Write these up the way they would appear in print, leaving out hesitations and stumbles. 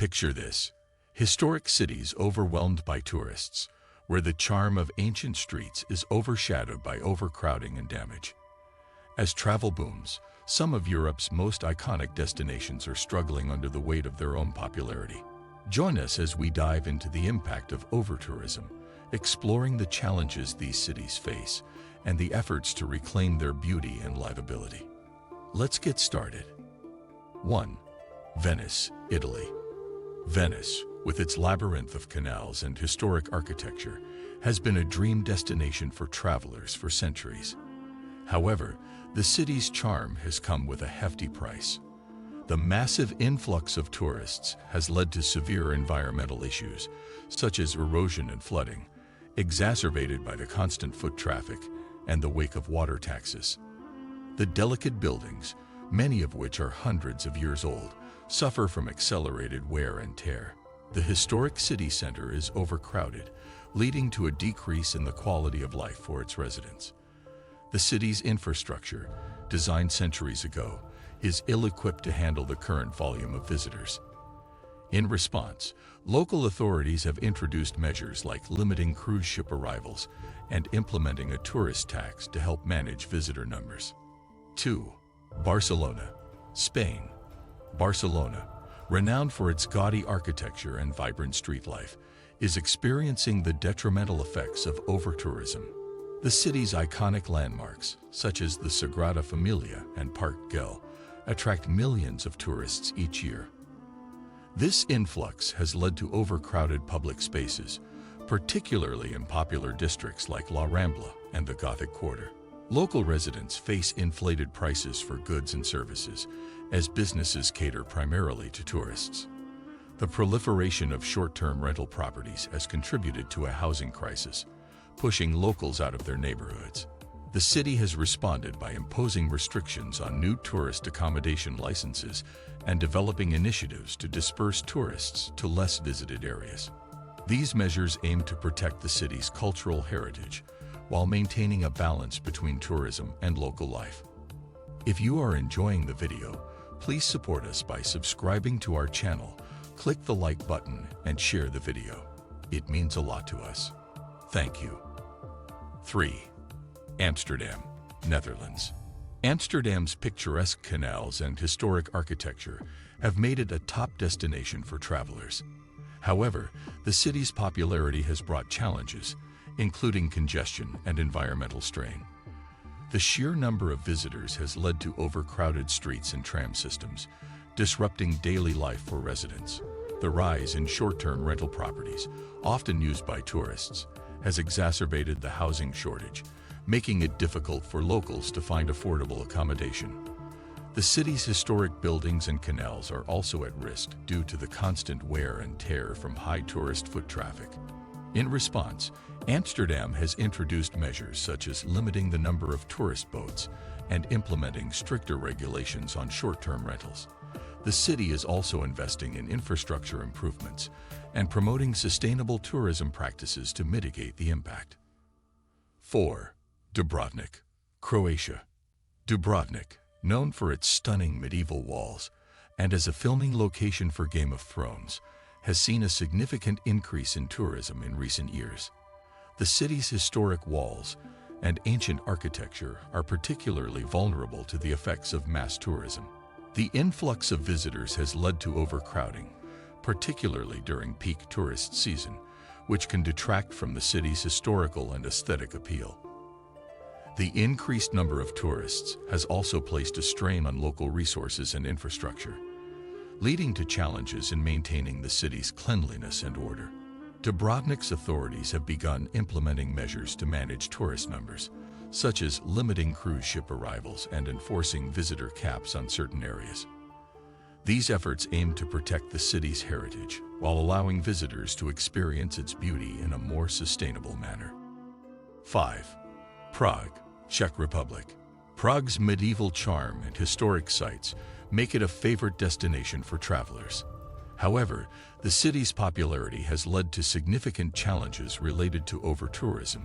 Picture this: historic cities overwhelmed by tourists, where the charm of ancient streets is overshadowed by overcrowding and damage. As travel booms, some of Europe's most iconic destinations are struggling under the weight of their own popularity. Join us as we dive into the impact of overtourism, exploring the challenges these cities face and the efforts to reclaim their beauty and livability. Let's get started. 1. Venice, Italy. Venice, with its labyrinth of canals and historic architecture, has been a dream destination for travelers for centuries. However, the city's charm has come with a hefty price. The massive influx of tourists has led to severe environmental issues, such as erosion and flooding, exacerbated by the constant foot traffic and the wake of water taxes. The delicate buildings, many of which are hundreds of years old, suffer from accelerated wear and tear. The historic city center is overcrowded, leading to a decrease in the quality of life for its residents. The city's infrastructure, designed centuries ago, is ill-equipped to handle the current volume of visitors. In response, local authorities have introduced measures like limiting cruise ship arrivals and implementing a tourist tax to help manage visitor numbers. 2. Barcelona, Spain. Barcelona, renowned for its gaudy architecture and vibrant street life, is experiencing the detrimental effects of overtourism. The city's iconic landmarks, such as the Sagrada Familia and Park Güell, attract millions of tourists each year. This influx has led to overcrowded public spaces, particularly in popular districts like La Rambla and the Gothic Quarter. Local residents face inflated prices for goods and services, as businesses cater primarily to tourists. The proliferation of short-term rental properties has contributed to a housing crisis, pushing locals out of their neighborhoods. The city has responded by imposing restrictions on new tourist accommodation licenses and developing initiatives to disperse tourists to less visited areas. These measures aim to protect the city's cultural heritage while maintaining a balance between tourism and local life. If you are enjoying the video, please support us by subscribing to our channel, click the like button, and share the video. It means a lot to us. Thank you. 3. Amsterdam, Netherlands. Amsterdam's picturesque canals and historic architecture have made it a top destination for travelers. However, the city's popularity has brought challenges, including congestion and environmental strain. The sheer number of visitors has led to overcrowded streets and tram systems, disrupting daily life for residents. The rise in short-term rental properties, often used by tourists, has exacerbated the housing shortage, making it difficult for locals to find affordable accommodation. The city's historic buildings and canals are also at risk due to the constant wear and tear from high tourist foot traffic. In response, Amsterdam has introduced measures such as limiting the number of tourist boats and implementing stricter regulations on short-term rentals. The city is also investing in infrastructure improvements and promoting sustainable tourism practices to mitigate the impact. 4. Dubrovnik, Croatia. Dubrovnik, known for its stunning medieval walls and as a filming location for Game of Thrones, has seen a significant increase in tourism in recent years. The city's historic walls and ancient architecture are particularly vulnerable to the effects of mass tourism. The influx of visitors has led to overcrowding, particularly during peak tourist season, which can detract from the city's historical and aesthetic appeal. The increased number of tourists has also placed a strain on local resources and infrastructure, leading to challenges in maintaining the city's cleanliness and order. Dubrovnik's authorities have begun implementing measures to manage tourist numbers, such as limiting cruise ship arrivals and enforcing visitor caps on certain areas. These efforts aim to protect the city's heritage while allowing visitors to experience its beauty in a more sustainable manner. 5. Prague, Czech Republic. Prague's medieval charm and historic sites make it a favorite destination for travelers. However, the city's popularity has led to significant challenges related to overtourism.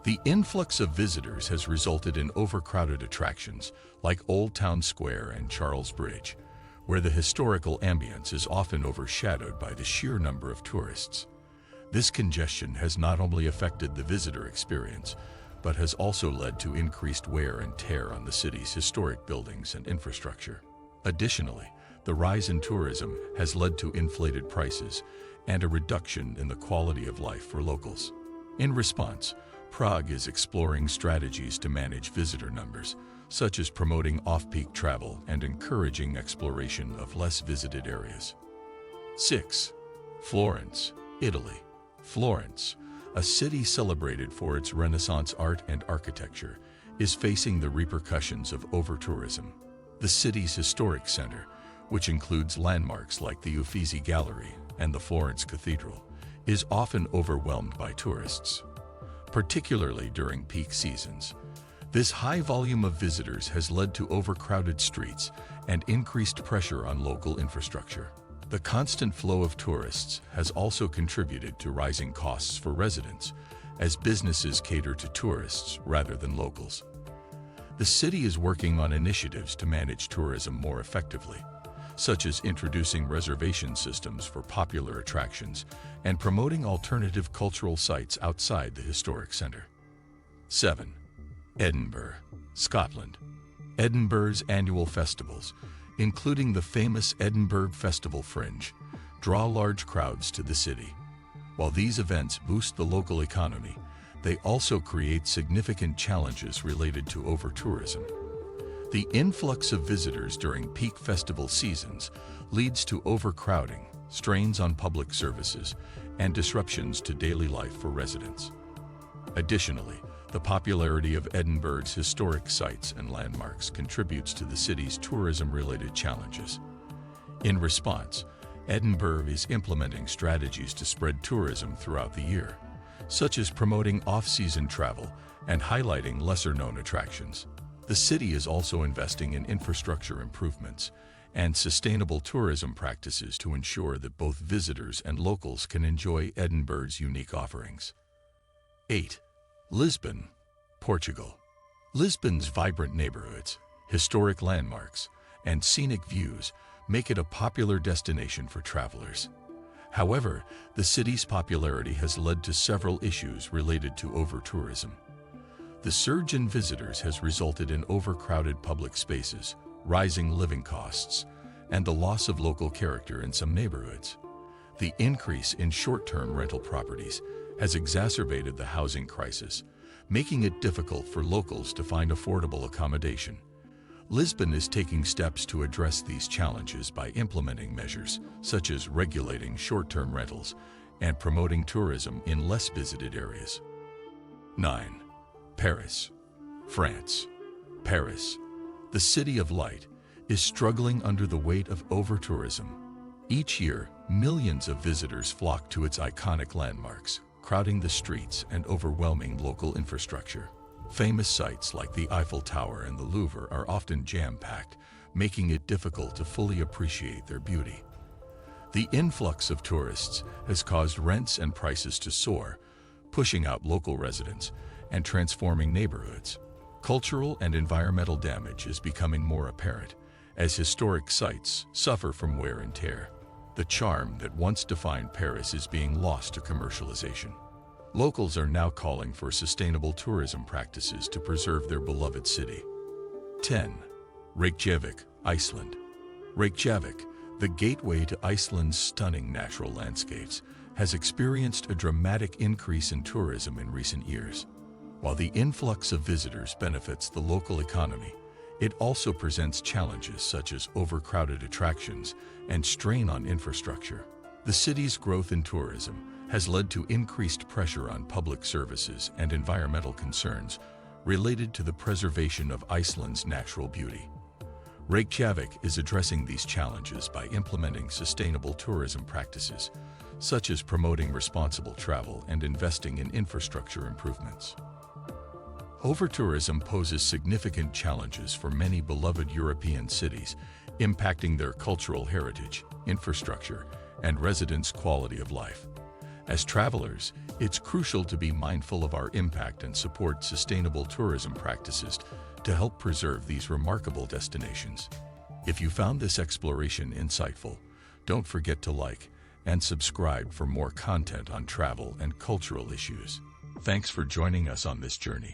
The influx of visitors has resulted in overcrowded attractions like Old Town Square and Charles Bridge, where the historical ambience is often overshadowed by the sheer number of tourists. This congestion has not only affected the visitor experience, but has also led to increased wear and tear on the city's historic buildings and infrastructure. Additionally, the rise in tourism has led to inflated prices and a reduction in the quality of life for locals. In response, Prague is exploring strategies to manage visitor numbers, such as promoting off-peak travel and encouraging exploration of less visited areas. 6. Florence, Italy. Florence, a city celebrated for its Renaissance art and architecture, is facing the repercussions of overtourism. The city's historic center, which includes landmarks like the Uffizi Gallery and the Florence Cathedral, is often overwhelmed by tourists, particularly during peak seasons. This high volume of visitors has led to overcrowded streets and increased pressure on local infrastructure. The constant flow of tourists has also contributed to rising costs for residents, as businesses cater to tourists rather than locals. The city is working on initiatives to manage tourism more effectively, such as introducing reservation systems for popular attractions and promoting alternative cultural sites outside the historic center. 7. Edinburgh, Scotland. Edinburgh's annual festivals, including the famous Edinburgh Festival Fringe, draw large crowds to the city. While these events boost the local economy, they also create significant challenges related to overtourism. The influx of visitors during peak festival seasons leads to overcrowding, strains on public services, and disruptions to daily life for residents. Additionally, the popularity of Edinburgh's historic sites and landmarks contributes to the city's tourism-related challenges. In response, Edinburgh is implementing strategies to spread tourism throughout the year, such as promoting off-season travel and highlighting lesser-known attractions. The city is also investing in infrastructure improvements and sustainable tourism practices to ensure that both visitors and locals can enjoy Edinburgh's unique offerings. 8. Lisbon, Portugal. Lisbon's vibrant neighborhoods, historic landmarks, and scenic views make it a popular destination for travelers. However, the city's popularity has led to several issues related to overtourism. The surge in visitors has resulted in overcrowded public spaces, rising living costs, and the loss of local character in some neighborhoods. The increase in short-term rental properties has exacerbated the housing crisis, making it difficult for locals to find affordable accommodation. Lisbon is taking steps to address these challenges by implementing measures such as regulating short-term rentals and promoting tourism in less visited areas. 9. Paris, France. Paris, the city of light, is struggling under the weight of overtourism. Each year, millions of visitors flock to its iconic landmarks, crowding the streets and overwhelming local infrastructure. Famous sites like the Eiffel Tower and the Louvre are often jam-packed, making it difficult to fully appreciate their beauty. The influx of tourists has caused rents and prices to soar, pushing out local residents and transforming neighborhoods. Cultural and environmental damage is becoming more apparent as historic sites suffer from wear and tear. The charm that once defined Paris is being lost to commercialization. Locals are now calling for sustainable tourism practices to preserve their beloved city. 10. Reykjavik, Iceland. Reykjavik, the gateway to Iceland's stunning natural landscapes, has experienced a dramatic increase in tourism in recent years. While the influx of visitors benefits the local economy, it also presents challenges such as overcrowded attractions and strain on infrastructure. The city's growth in tourism has led to increased pressure on public services and environmental concerns related to the preservation of Iceland's natural beauty. Reykjavik is addressing these challenges by implementing sustainable tourism practices, such as promoting responsible travel and investing in infrastructure improvements. Overtourism poses significant challenges for many beloved European cities, impacting their cultural heritage, infrastructure, and residents' quality of life. As travelers, it's crucial to be mindful of our impact and support sustainable tourism practices to help preserve these remarkable destinations. If you found this exploration insightful, don't forget to like and subscribe for more content on travel and cultural issues. Thanks for joining us on this journey.